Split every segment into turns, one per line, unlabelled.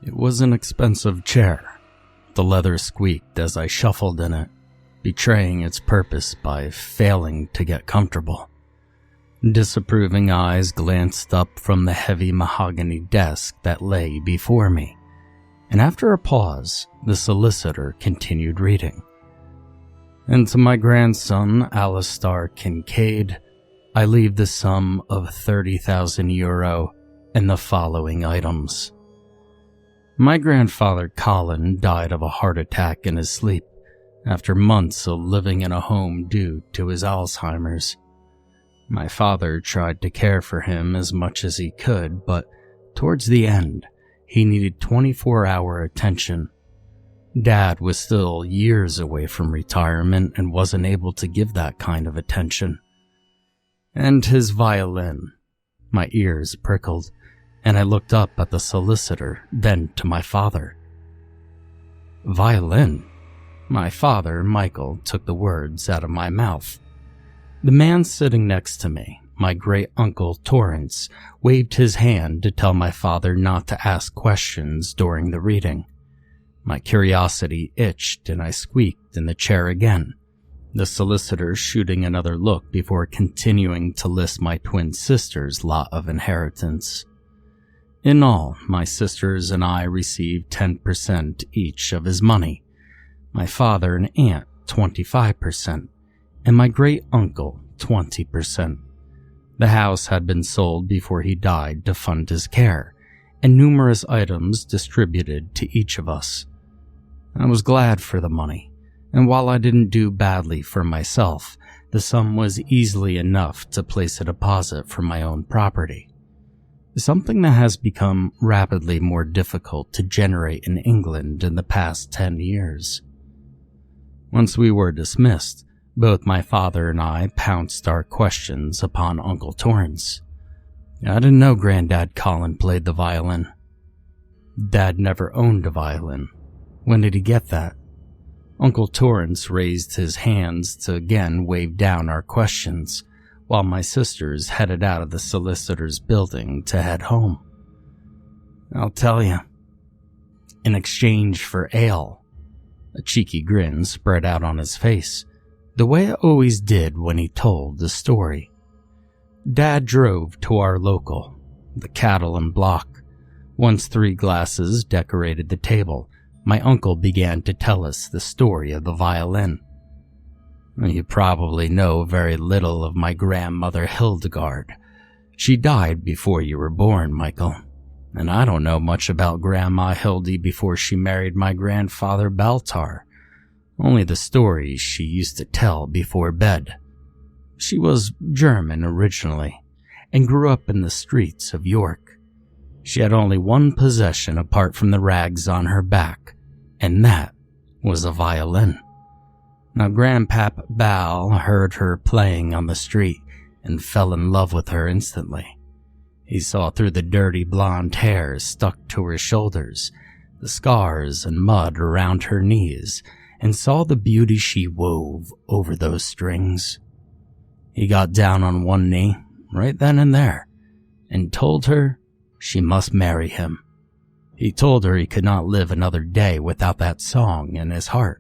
It was an expensive chair. The leather squeaked as I shuffled in it, betraying its purpose by failing to get comfortable. Disapproving eyes glanced up from the heavy mahogany desk that lay before me, and after a pause, the solicitor continued reading. "And to my grandson, Alistair Kincaid, I leave the sum of 30,000 euro and the following items. My grandfather Colin died of a heart attack in his sleep after months of living in a home due to his Alzheimer's. My father tried to care for him as much as he could, but towards the end, he needed 24-hour attention. Dad was still years away from retirement and wasn't able to give that kind of attention. And his violin." My ears prickled, and I looked up at the solicitor, then to my father. "Violin?" My father, Michael, took the words out of my mouth. The man sitting next to me, my great-uncle Torrance, waved his hand to tell my father not to ask questions during the reading. My curiosity itched and I squeaked in the chair again, the solicitor shooting another look before continuing to list my twin sister's lot of inheritance. In all, my sisters and I received 10% each of his money, my father and aunt 25%, and my great-uncle 20%. The house had been sold before he died to fund his care, and numerous items distributed to each of us. I was glad for the money, and while I didn't do badly for myself, the sum was easily enough to place a deposit for my own property. Something that has become rapidly more difficult to generate in England in the past 10 years. Once we were dismissed, both my father and I pounced our questions upon Uncle Torrance. "I didn't know Granddad Colin played the violin." "Dad never owned a violin. When did he get that?" Uncle Torrance raised his hands to again wave down our questions, while my sisters headed out of the solicitor's building to head home. "I'll tell you. In exchange for ale." A cheeky grin spread out on his face, the way it always did when he told the story. Dad drove to our local, the Cattle and Block. Once 3 glasses decorated the table, my uncle began to tell us the story of the violin. "You probably know very little of my grandmother Hildegard. She died before you were born, Michael. And I don't know much about Grandma Hildy before she married my grandfather Baltar. Only the stories she used to tell before bed. She was German originally, and grew up in the streets of York. She had only one possession apart from the rags on her back, and that was a violin. Now Grandpap Bal heard her playing on the street and fell in love with her instantly. He saw through the dirty blonde hair stuck to her shoulders, the scars and mud around her knees, and saw the beauty she wove over those strings. He got down on one knee, right then and there, and told her she must marry him. He told her he could not live another day without that song in his heart.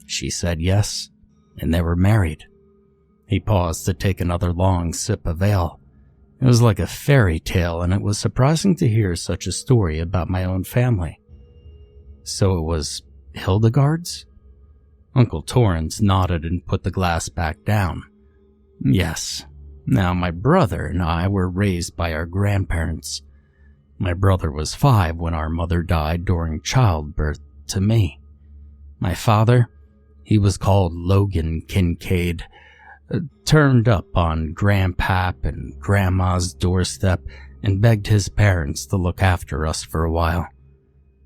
She said yes, and they were married." He paused to take another long sip of ale. It was like a fairy tale, and it was surprising to hear such a story about my own family. "So it was Hildegard's?" Uncle Torrance nodded and put the glass back down. "Yes. Now, my brother and I were raised by our grandparents. My brother was 5 when our mother died during childbirth to me. My father, he was called Logan Kincaid, turned up on Grandpap and Grandma's doorstep and begged his parents to look after us for a while.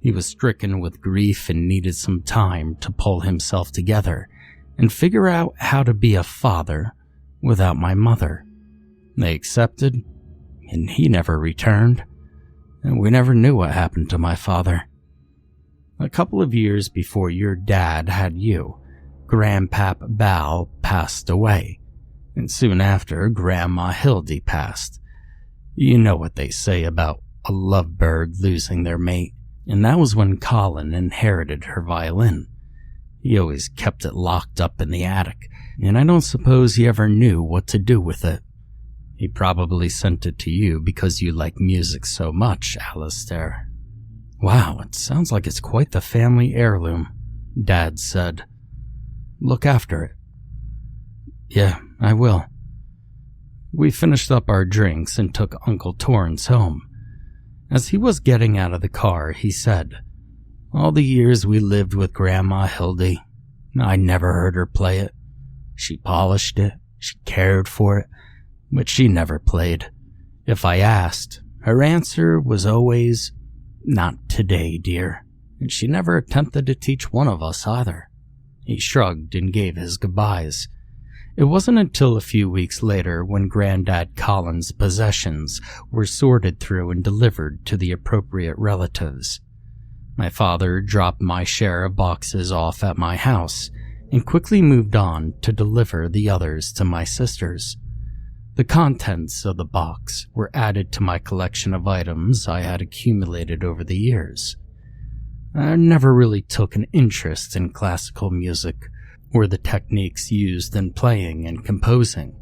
He was stricken with grief and needed some time to pull himself together and figure out how to be a father without my mother. They accepted, and he never returned, and we never knew what happened to my father. A couple of years before your dad had you, Grandpap Bal passed away, and soon after Grandma Hildy passed. You know what they say about a lovebird losing their mate. And that was when Colin inherited her violin. He always kept it locked up in the attic, and I don't suppose he ever knew what to do with it. He probably sent it to you because you like music so much, Alistair. Wow, it sounds like it's quite the family heirloom, Dad said. Look after it. Yeah, I will. We finished up our drinks and took Uncle Torrance home. As he was getting out of the car, he said, all the years we lived with Grandma Hildy, I never heard her play it. She polished it, she cared for it, but she never played. If I asked, her answer was always, not today, dear. And she never attempted to teach one of us either. He shrugged and gave his goodbyes. It wasn't until a few weeks later when Granddad Colin's possessions were sorted through and delivered to the appropriate relatives. My father dropped my share of boxes off at my house and quickly moved on to deliver the others to my sisters. The contents of the box were added to my collection of items I had accumulated over the years. I never really took an interest in classical music or the techniques used in playing and composing.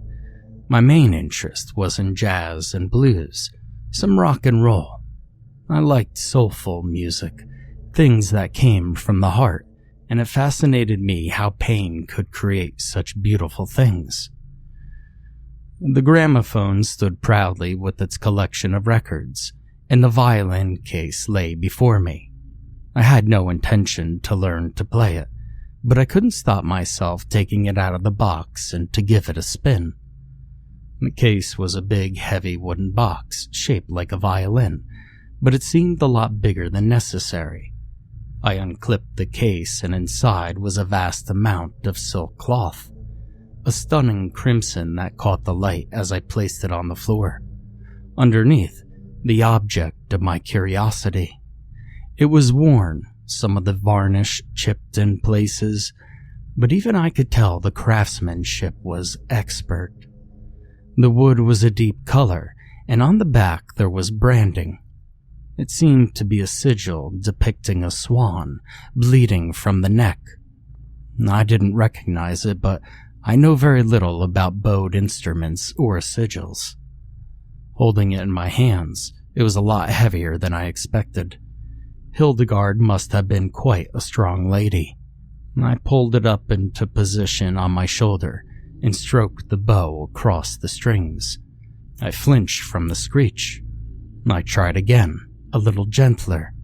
My main interest was in jazz and blues, some rock and roll. I liked soulful music, things that came from the heart, and it fascinated me how pain could create such beautiful things. The gramophone stood proudly with its collection of records, and the violin case lay before me. I had no intention to learn to play it, but I couldn't stop myself taking it out of the box and to give it a spin. The case was a big, heavy wooden box shaped like a violin, but it seemed a lot bigger than necessary. I unclipped the case, and inside was a vast amount of silk cloth, a stunning crimson that caught the light as I placed it on the floor. Underneath, the object of my curiosity. It was worn, some of the varnish chipped in places, but even I could tell the craftsmanship was expert. The wood was a deep color, and on the back there was branding. It seemed to be a sigil depicting a swan bleeding from the neck. I didn't recognize it, but I know very little about bowed instruments or sigils. Holding it in my hands, it was a lot heavier than I expected. Hildegard must have been quite a strong lady. I pulled it up into position on my shoulder and stroked the bow across the strings. I flinched from the screech. I tried again, a little gentler,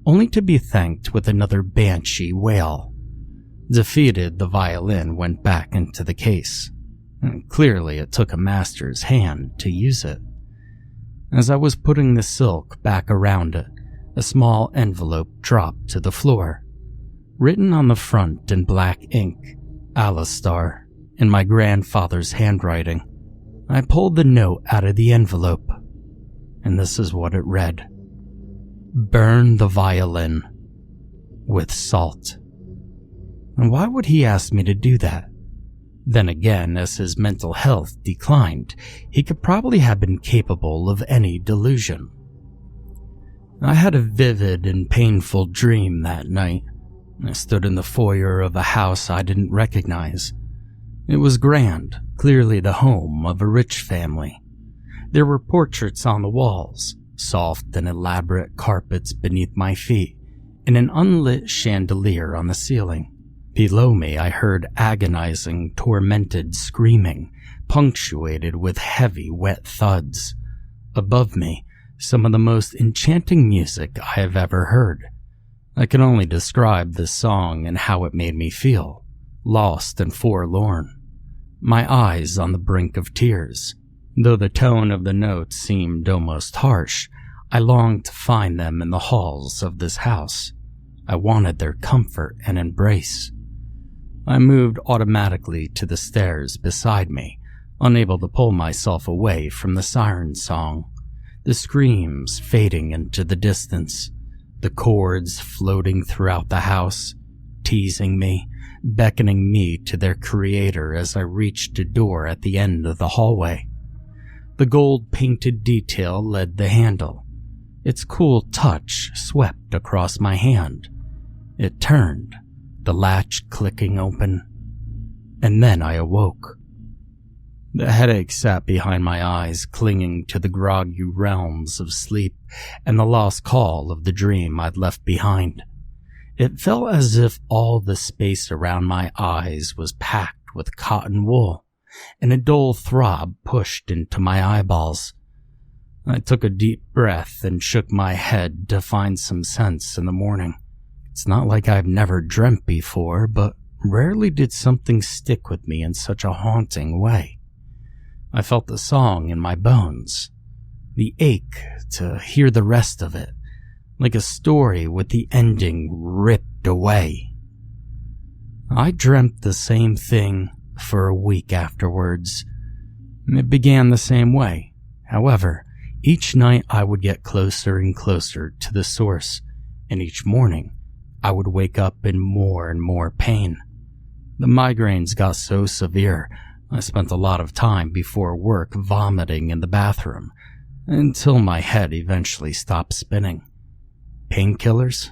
only to be thanked with another banshee wail. Defeated, the violin went back into the case. Clearly, it took a master's hand to use it. As I was putting the silk back around it, a small envelope dropped to the floor. Written on the front in black ink, Alistair, in my grandfather's handwriting. I pulled the note out of the envelope, and this is what it read. Burn the violin with salt. And why would he ask me to do that? Then again, as his mental health declined, he could probably have been capable of any delusion. I had a vivid and painful dream that night. I stood in the foyer of a house I didn't recognize. It was grand, clearly the home of a rich family. There were portraits on the walls, soft and elaborate carpets beneath my feet, and an unlit chandelier on the ceiling. Below me, I heard agonizing, tormented screaming, punctuated with heavy, wet thuds. Above me, some of the most enchanting music I have ever heard. I can only describe this song and how it made me feel, lost and forlorn. My eyes on the brink of tears. Though the tone of the notes seemed almost harsh, I longed to find them in the halls of this house. I wanted their comfort and embrace. I moved automatically to the stairs beside me, unable to pull myself away from the siren song. The screams fading into the distance, the chords floating throughout the house, teasing me, beckoning me to their creator as I reached a door at the end of the hallway. The gold-painted detail led the handle. Its cool touch swept across my hand. It turned, the latch clicking open, and then I awoke. The headache sat behind my eyes, clinging to the groggy realms of sleep and the lost call of the dream I'd left behind. It felt as if all the space around my eyes was packed with cotton wool, and a dull throb pushed into my eyeballs. I took a deep breath and shook my head to find some sense in the morning. It's not like I've never dreamt before, but rarely did something stick with me in such a haunting way. I felt the song in my bones, the ache to hear the rest of it, like a story with the ending ripped away. I dreamt the same thing for a week afterwards. It began the same way. However, each night I would get closer and closer to the source, and each morning I would wake up in more and more pain. The migraines got so severe, I spent a lot of time before work vomiting in the bathroom, until my head eventually stopped spinning. Painkillers?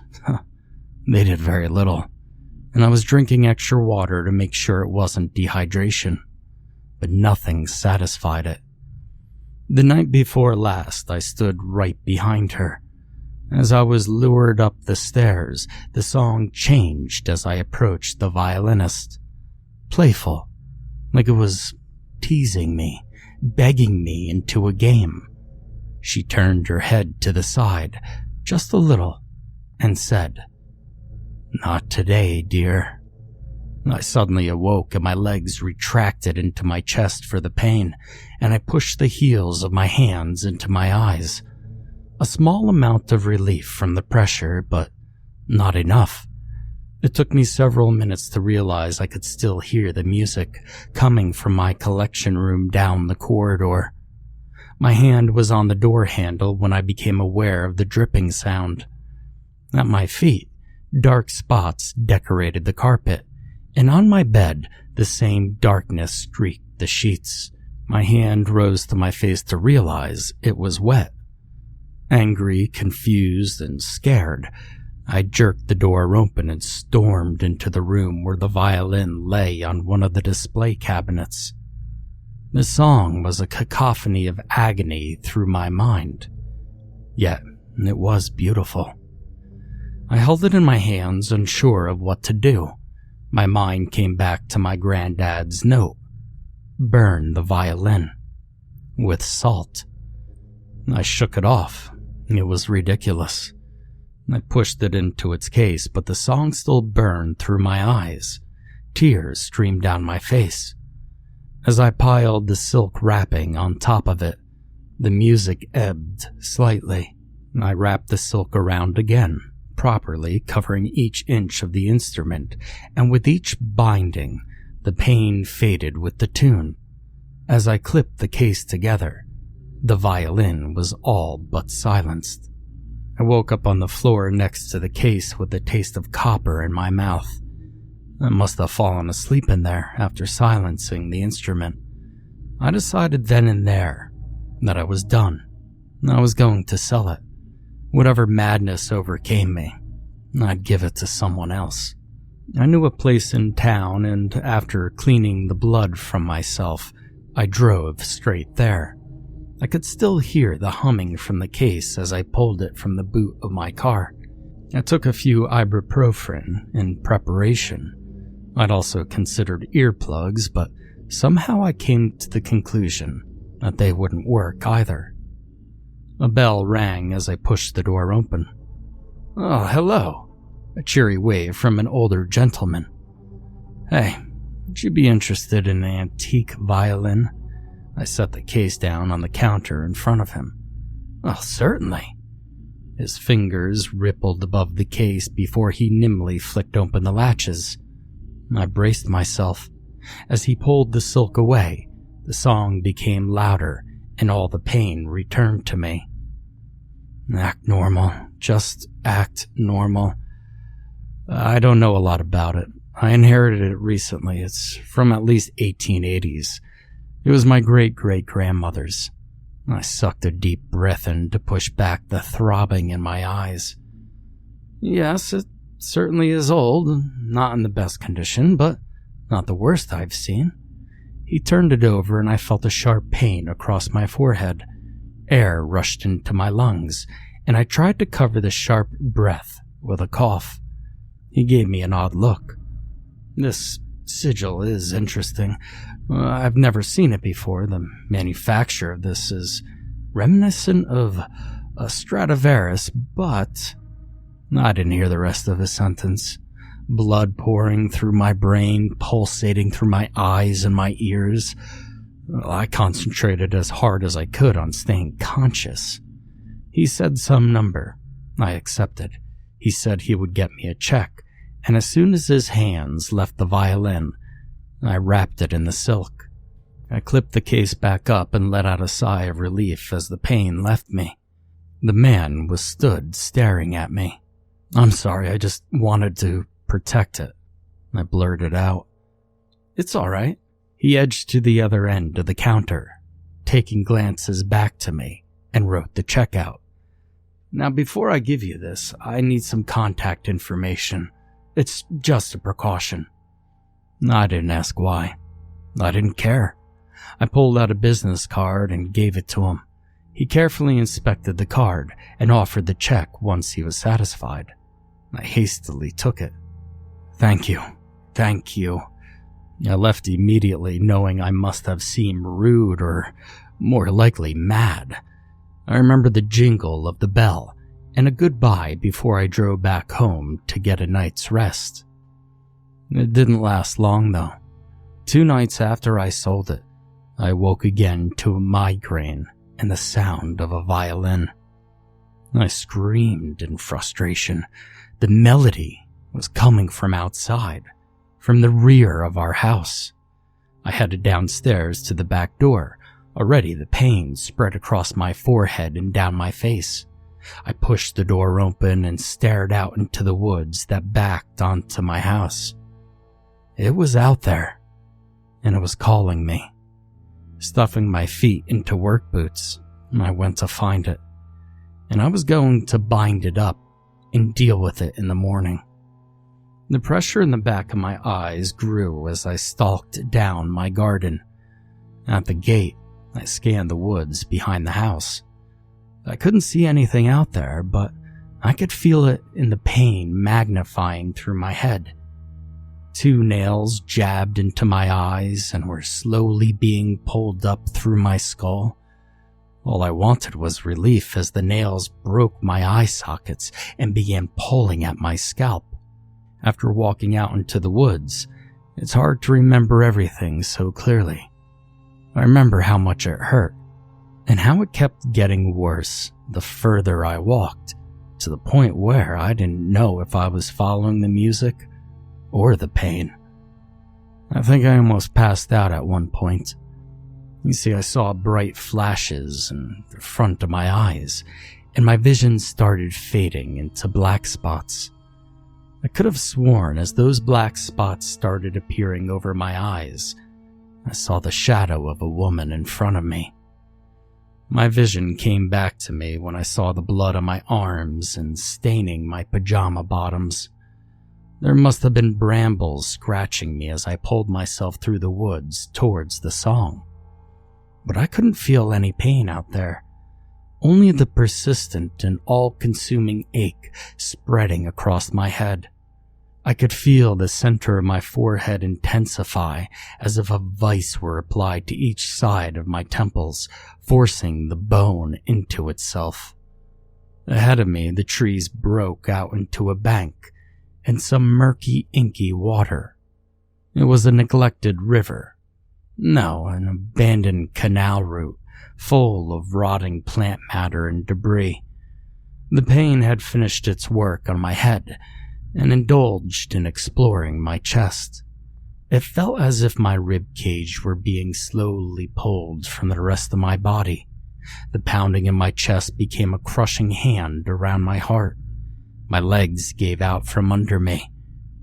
They did very little, and I was drinking extra water to make sure it wasn't dehydration, but nothing satisfied it. The night before last, I stood right behind her. As I was lured up the stairs, the song changed as I approached the violinist. Playful, like it was teasing me, begging me into a game. She turned her head to the side, just a little, and said, "Not today, dear." I suddenly awoke and my legs retracted into my chest for the pain, and I pushed the heels of my hands into my eyes. A small amount of relief from the pressure, but not enough. It took me several minutes to realize I could still hear the music coming from my collection room down the corridor. My hand was on the door handle when I became aware of the dripping sound. At my feet, dark spots decorated the carpet, and on my bed, the same darkness streaked the sheets. My hand rose to my face to realize it was wet. Angry, confused, and scared, I jerked the door open and stormed into the room where the violin lay on one of the display cabinets. The song was a cacophony of agony through my mind, yet it was beautiful. I held it in my hands, unsure of what to do. My mind came back to my granddad's note. Burn the violin. With salt. I shook it off. It was ridiculous. I pushed it into its case, but the song still burned through my eyes. Tears streamed down my face. As I piled the silk wrapping on top of it, the music ebbed slightly. I wrapped the silk around again, properly covering each inch of the instrument, and with each binding, the pain faded with the tune. As I clipped the case together, the violin was all but silenced. I woke up on the floor next to the case with the taste of copper in my mouth. I must have fallen asleep in there after silencing the instrument. I decided then and there that I was done. I was going to sell it. Whatever madness overcame me, I'd give it to someone else. I knew a place in town, and after cleaning the blood from myself, I drove straight there. I could still hear the humming from the case as I pulled it from the boot of my car. I took a few ibuprofen in preparation. I'd also considered earplugs, but somehow I came to the conclusion that they wouldn't work either. A bell rang as I pushed the door open. "Oh, hello," a cheery wave from an older gentleman. "Hey, would you be interested in an antique violin?" I set the case down on the counter in front of him. "Oh, certainly." His fingers rippled above the case before he nimbly flicked open the latches. I braced myself. As he pulled the silk away, the song became louder, and all the pain returned to me. "Act normal. Just act normal. I don't know a lot about it. I inherited it recently. It's from at least 1880s. It was my great-great-grandmother's. I sucked a deep breath in to push back the throbbing in my eyes. Yes, it certainly is old, not in the best condition, but not the worst I've seen. He turned it over and I felt a sharp pain across my forehead. Air rushed into my lungs, and I tried to cover the sharp breath with a cough. He gave me an odd look. This sigil is interesting. I've never seen it before. The manufacture of this is reminiscent of a Stradivarius, but... I didn't hear the rest of his sentence. Blood pouring through my brain, pulsating through my eyes and my ears. I concentrated as hard as I could on staying conscious. He said some number. I accepted. He said he would get me a check, and as soon as his hands left the violin, I wrapped it in the silk. I clipped the case back up and let out a sigh of relief as the pain left me. The man was stood staring at me. I'm sorry, I just wanted to protect it. I blurted out. It's all right. He edged to the other end of the counter, taking glances back to me, and wrote the check out. Now, before I give you this, I need some contact information. It's just a precaution. I didn't ask why. I didn't care. I pulled out a business card and gave it to him. He carefully inspected the card and offered the check once he was satisfied. I hastily took it. Thank you. Thank you. I left immediately, knowing I must have seemed rude or, more likely, mad. I remember the jingle of the bell and a goodbye before I drove back home to get a night's rest. It didn't last long, though. 2 nights after I sold it, I woke again to a migraine and the sound of a violin. I screamed in frustration. The melody was coming from outside, from the rear of our house. I headed downstairs to the back door. Already the pain spread across my forehead and down my face. I pushed the door open and stared out into the woods that backed onto my house. It was out there, and it was calling me. Stuffing my feet into work boots, I went to find it, and I was going to bind it up and deal with it in the morning. The pressure in the back of my eyes grew as I stalked down my garden. At the gate, I scanned the woods behind the house. I couldn't see anything out there, but I could feel it in the pain magnifying through my head. 2 nails jabbed into my eyes and were slowly being pulled up through my skull. All I wanted was relief as the nails broke my eye sockets and began pulling at my scalp. After walking out into the woods, it's hard to remember everything so clearly. I remember how much it hurt, and how it kept getting worse the further I walked, to the point where I didn't know if I was following the music or the pain. I think I almost passed out at one point. You see, I saw bright flashes in the front of my eyes, and my vision started fading into black spots. I could have sworn as those black spots started appearing over my eyes, I saw the shadow of a woman in front of me. My vision came back to me when I saw the blood on my arms and staining my pajama bottoms. There must have been brambles scratching me as I pulled myself through the woods towards the song. But I couldn't feel any pain out there, only the persistent and all-consuming ache spreading across my head. I could feel the center of my forehead intensify as if a vice were applied to each side of my temples, forcing the bone into itself. Ahead of me, the trees broke out into a bank and some murky, inky water. It was a neglected river. No, an abandoned canal route, full of rotting plant matter and debris. The pain had finished its work on my head and indulged in exploring my chest. It felt as if my rib cage were being slowly pulled from the rest of my body. The pounding in my chest became a crushing hand around my heart. My legs gave out from under me,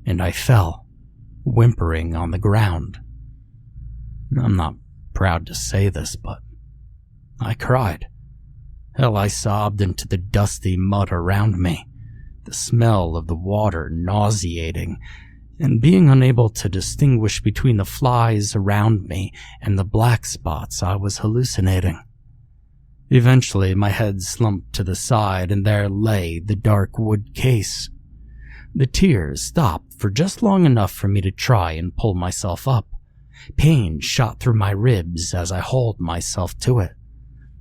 and I fell, whimpering on the ground. I'm not proud to say this, but I cried. Hell, I sobbed into the dusty mud around me, the smell of the water nauseating, and being unable to distinguish between the flies around me and the black spots I was hallucinating. Eventually, my head slumped to the side, and there lay the dark wood case. The tears stopped for just long enough for me to try and pull myself up. Pain shot through my ribs as I hauled myself to it.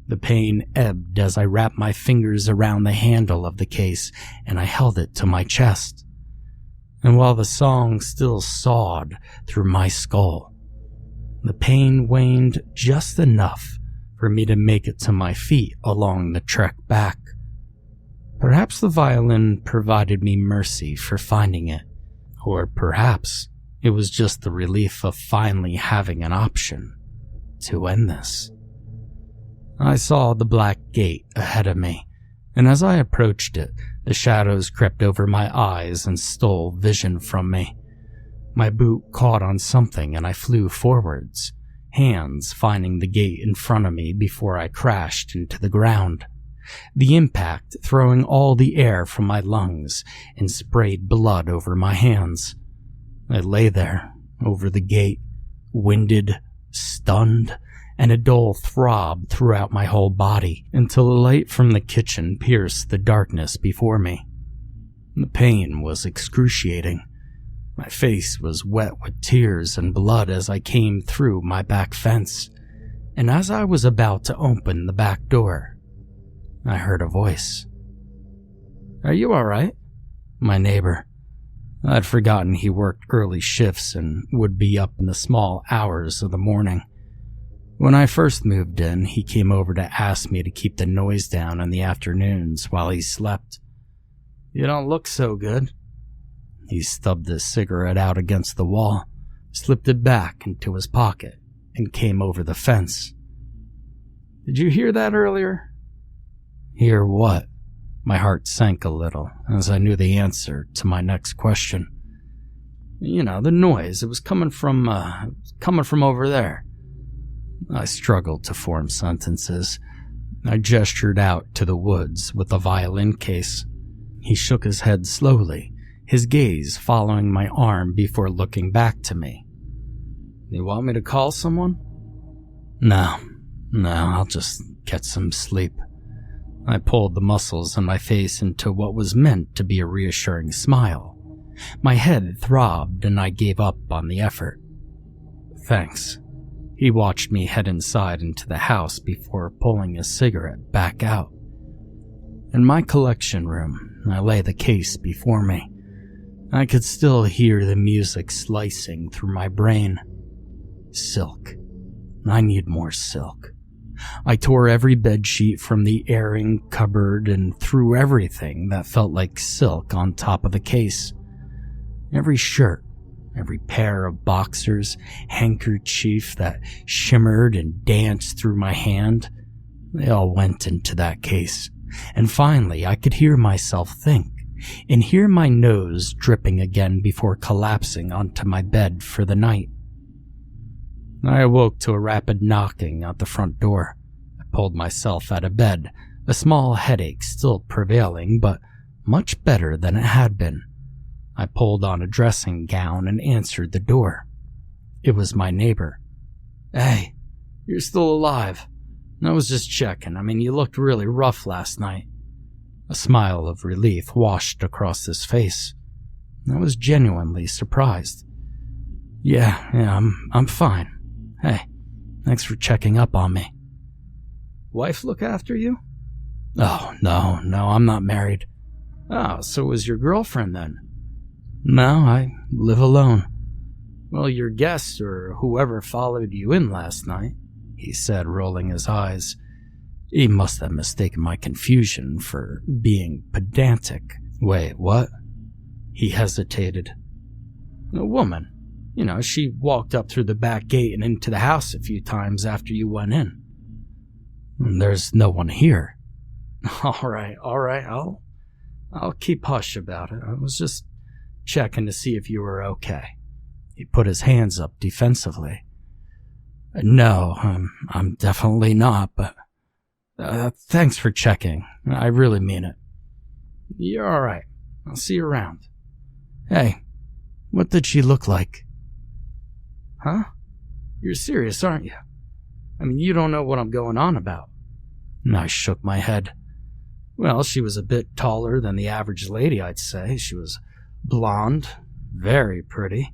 The pain ebbed as I wrapped my fingers around the handle of the case and I held it to my chest. And while the song still sawed through my skull, the pain waned just enough for me to make it to my feet along the trek back. Perhaps the violin provided me mercy for finding it, or perhaps it was just the relief of finally having an option to end this. I saw the black gate ahead of me, and as I approached it, the shadows crept over my eyes and stole vision from me. My boot caught on something and I flew forwards, hands finding the gate in front of me before I crashed into the ground. The impact throwing all the air from my lungs and sprayed blood over my hands. I lay there, over the gate, winded, stunned, and a dull throb throughout my whole body until a light from the kitchen pierced the darkness before me. The pain was excruciating. My face was wet with tears and blood as I came through my back fence, and as I was about to open the back door, I heard a voice. "Are you all right?" My neighbor. I'd forgotten he worked early shifts and would be up in the small hours of the morning. When I first moved in, he came over to ask me to keep the noise down in the afternoons while he slept. "You don't look so good." He stubbed his cigarette out against the wall, slipped it back into his pocket, and came over the fence. "Did you hear that earlier?" "Hear what?" My heart sank a little as I knew the answer to my next question. "You know, the noise. It was coming from over there." I struggled to form sentences. I gestured out to the woods with the violin case. He shook his head slowly, his gaze following my arm before looking back to me. "You want me to call someone?" No, I'll just get some sleep." I pulled the muscles on my face into what was meant to be a reassuring smile. My head throbbed and I gave up on the effort. "Thanks." He watched me head inside into the house before pulling his cigarette back out. In my collection room, I lay the case before me. I could still hear the music slicing through my brain. Silk. I need more silk. I tore every bedsheet from the airing cupboard and threw everything that felt like silk on top of the case. Every shirt, every pair of boxers, handkerchief that shimmered and danced through my hand, they all went into that case. And finally, I could hear myself think, and hear my nose dripping again before collapsing onto my bed for the night. I awoke to a rapid knocking at the front door. I pulled myself out of bed, a small headache still prevailing, but much better than it had been. I pulled on a dressing gown and answered the door. It was my neighbor. "Hey, you're still alive. I was just checking. You looked really rough last night." A smile of relief washed across his face. I was genuinely surprised. Yeah, I'm fine. Hey, thanks for checking up on me." "Wife look after you?" "Oh, no, I'm not married." "Oh, so was your girlfriend then?" "No, I live alone." "Well, your guest or whoever followed you in last night," he said, rolling his eyes. He must have mistaken my confusion for being pedantic. "Wait, what?" He hesitated. "A woman. She walked up through the back gate and into the house a few times after you went in." "There's no one here." All right, I'll keep hush about it. I was just checking to see if you were okay." He put his hands up defensively. "No, I'm definitely not, but Thanks for checking. I really mean it. You're alright. I'll see you around. Hey, what did she look like? Huh? You're serious, aren't you? I mean, you don't know what I'm going on about. I shook my head. Well, she was a bit taller than the average lady, I'd say. She was blonde, very pretty.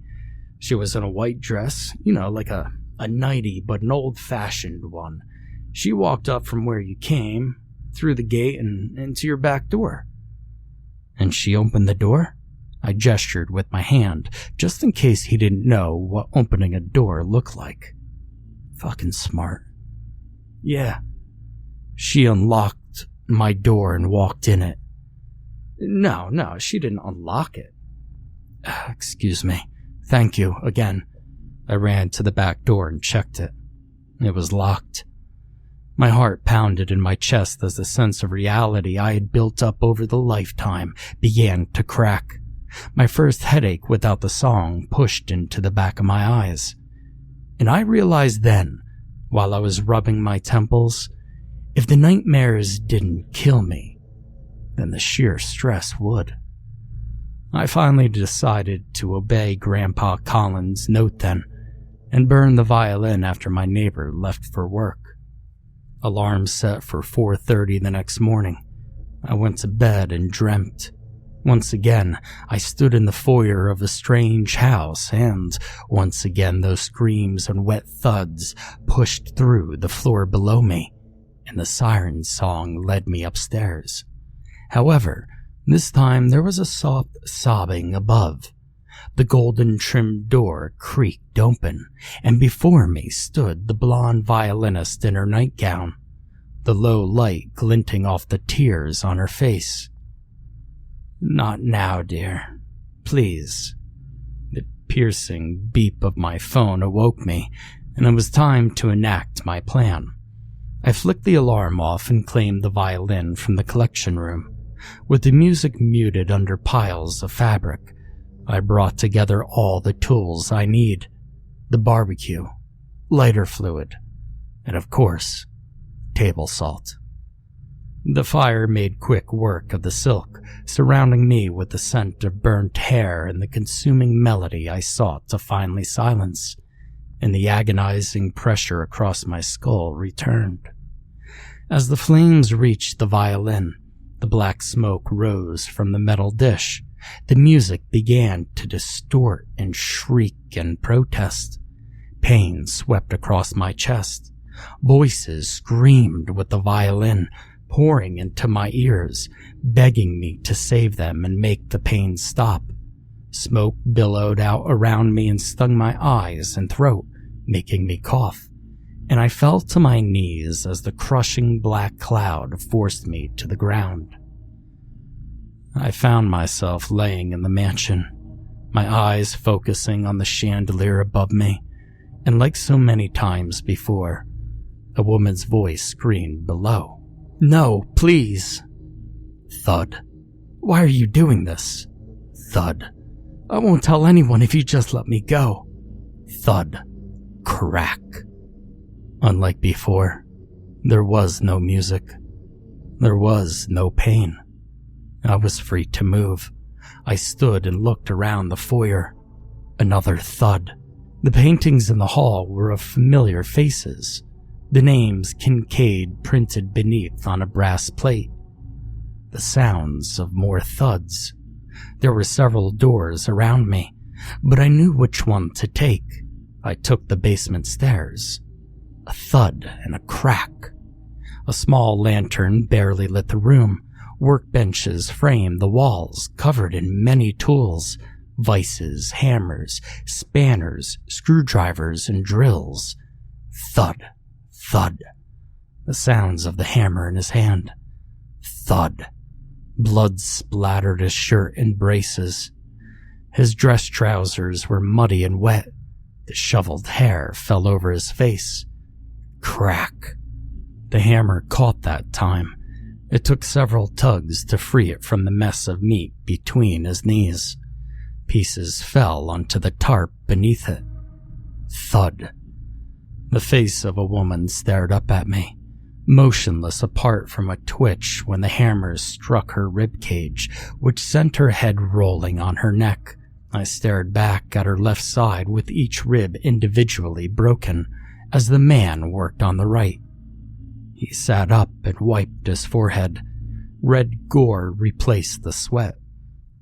She was in a white dress, like a nightie, but an old-fashioned one. She walked up from where you came, through the gate, and into your back door. And she opened the door? I gestured with my hand, just in case he didn't know what opening a door looked like. Fucking smart. Yeah. She unlocked my door and walked in it. No, she didn't unlock it. Excuse me. Thank you, again. I ran to the back door and checked it. It was locked. My heart pounded in my chest as the sense of reality I had built up over the lifetime began to crack. My first headache without the song pushed into the back of my eyes. And I realized then, while I was rubbing my temples, if the nightmares didn't kill me, then the sheer stress would. I finally decided to obey Grandpa Colin's note then, and burn the violin after my neighbor left for work. Alarm set for 4:30 the next morning. I went to bed and dreamt. Once again, I stood in the foyer of a strange house, and once again those screams and wet thuds pushed through the floor below me, and the siren song led me upstairs. However, this time there was a soft sobbing above. The golden-trimmed door creaked open, and before me stood the blonde violinist in her nightgown, the low light glinting off the tears on her face. Not now, dear. Please. The piercing beep of my phone awoke me, and it was time to enact my plan. I flicked the alarm off and claimed the violin from the collection room. With the music muted under piles of fabric, I brought together all the tools I need. The barbecue, lighter fluid, and of course, table salt. The fire made quick work of the silk, surrounding me with the scent of burnt hair and the consuming melody I sought to finally silence, and the agonizing pressure across my skull returned. As the flames reached the violin, the black smoke rose from the metal dish. The music began to distort and shriek in protest. Pain swept across my chest. Voices screamed with the violin, pouring into my ears, begging me to save them and make the pain stop. Smoke billowed out around me and stung my eyes and throat, making me cough, and I fell to my knees as the crushing black cloud forced me to the ground. I found myself laying in the mansion, my eyes focusing on the chandelier above me, and like so many times before, a woman's voice screamed below. No, please. Thud. Why are you doing this? Thud. I won't tell anyone if you just let me go. Thud. Crack. Unlike before, there was no music. There was no pain. I was free to move. I stood and looked around the foyer. Another thud. The paintings in the hall were of familiar faces. The names Kincaid printed beneath on a brass plate. The sounds of more thuds. There were several doors around me, but I knew which one to take. I took the basement stairs. A thud and a crack. A small lantern barely lit the room. Workbenches framed the walls, covered in many tools. Vices, hammers, spanners, screwdrivers, and drills. Thud. Thud. The sounds of the hammer in his hand. Thud. Blood splattered his shirt and braces. His dress trousers were muddy and wet. The shoveled hair fell over his face. Crack. The hammer caught that time. It took several tugs to free it from the mess of meat between his knees. Pieces fell onto the tarp beneath it. Thud. The face of a woman stared up at me. motionless apart from a twitch when the hammer struck her ribcage, which sent her head rolling on her neck. I stared back at her left side with each rib individually broken as the man worked on the right. He sat up and wiped his forehead. Red gore replaced the sweat.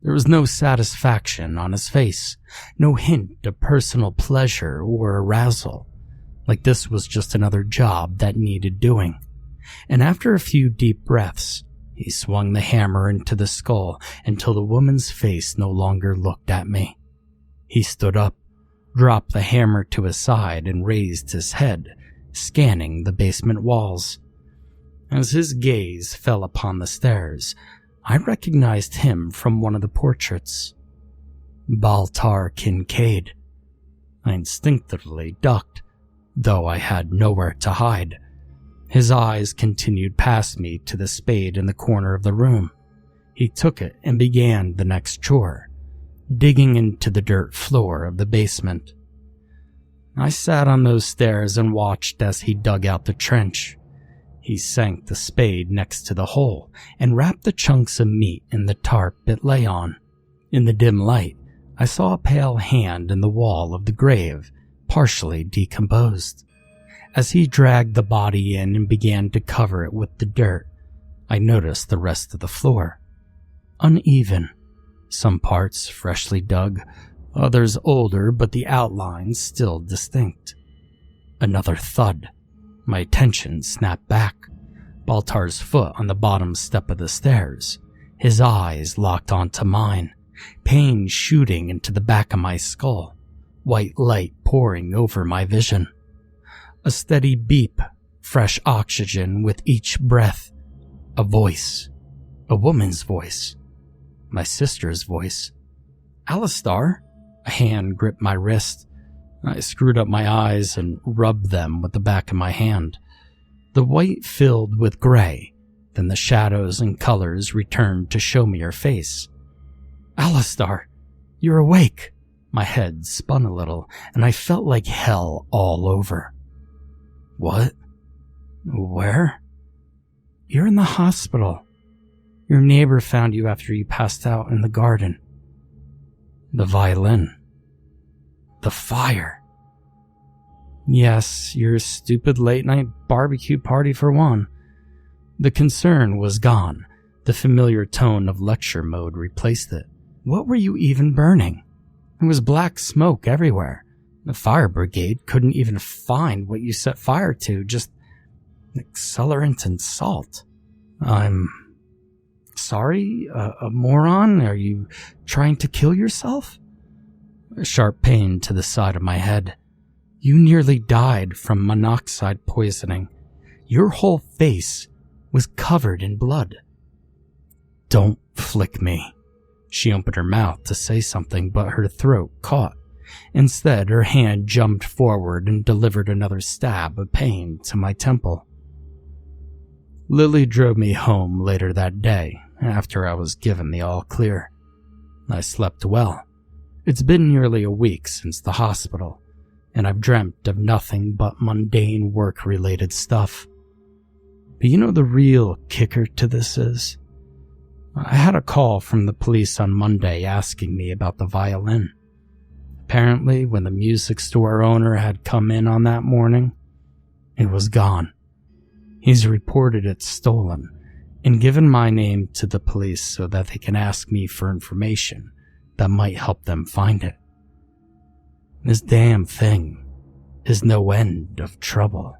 There was no satisfaction on his face, no hint of personal pleasure or arousal, like this was just another job that needed doing. And after a few deep breaths, he swung the hammer into the skull until the woman's face no longer looked at me. He stood up, dropped the hammer to his side, and raised his head, scanning the basement walls. As his gaze fell upon the stairs, I recognized him from one of the portraits. Baltar Kincaid. I instinctively ducked, though I had nowhere to hide. His eyes continued past me to the spade in the corner of the room. He took it and began the next chore, digging into the dirt floor of the basement. I sat on those stairs and watched as he dug out the trench. He sank the spade next to the hole and wrapped the chunks of meat in the tarp it lay on. In the dim light, I saw a pale hand in the wall of the grave, partially decomposed. As he dragged the body in and began to cover it with the dirt, I noticed the rest of the floor. Uneven, some parts freshly dug, others older but the outlines still distinct. Another thud. My attention snapped back. Baltar's foot on the bottom step of the stairs. His eyes locked onto mine, pain shooting into the back of my skull, white light pouring over my vision. A steady beep, fresh oxygen with each breath. A voice. A woman's voice. My sister's voice. Alistar? A hand gripped my wrist. I screwed up my eyes and rubbed them with the back of my hand. The white filled with gray, then the shadows and colors returned to show me her face. Alistar, you're awake. My head spun a little, and I felt like hell all over. What? Where? You're in the hospital. Your neighbor found you after you passed out in the garden. The violin. The fire. Yes, your stupid late-night barbecue party for one. The concern was gone. The familiar tone of lecture mode replaced it. What were you even burning? There was black smoke everywhere. The fire brigade couldn't even find what you set fire to, just accelerant and salt. I'm sorry? A moron? Are you trying to kill yourself? A sharp pain to the side of my head. You nearly died from monoxide poisoning. Your whole face was covered in blood. Don't flick me. She opened her mouth to say something, but her throat caught. Instead, her hand jumped forward and delivered another stab of pain to my temple. Lily drove me home later that day, after I was given the all-clear. I slept well. It's been nearly a week since the hospital, and I've dreamt of nothing but mundane work-related stuff. But you know the real kicker to this is? I had a call from the police on Monday asking me about the violin. Apparently, when the music store owner had come in on that morning, it was gone. He's reported it stolen and given my name to the police so that they can ask me for information that might help them find it. This damn thing is no end of trouble.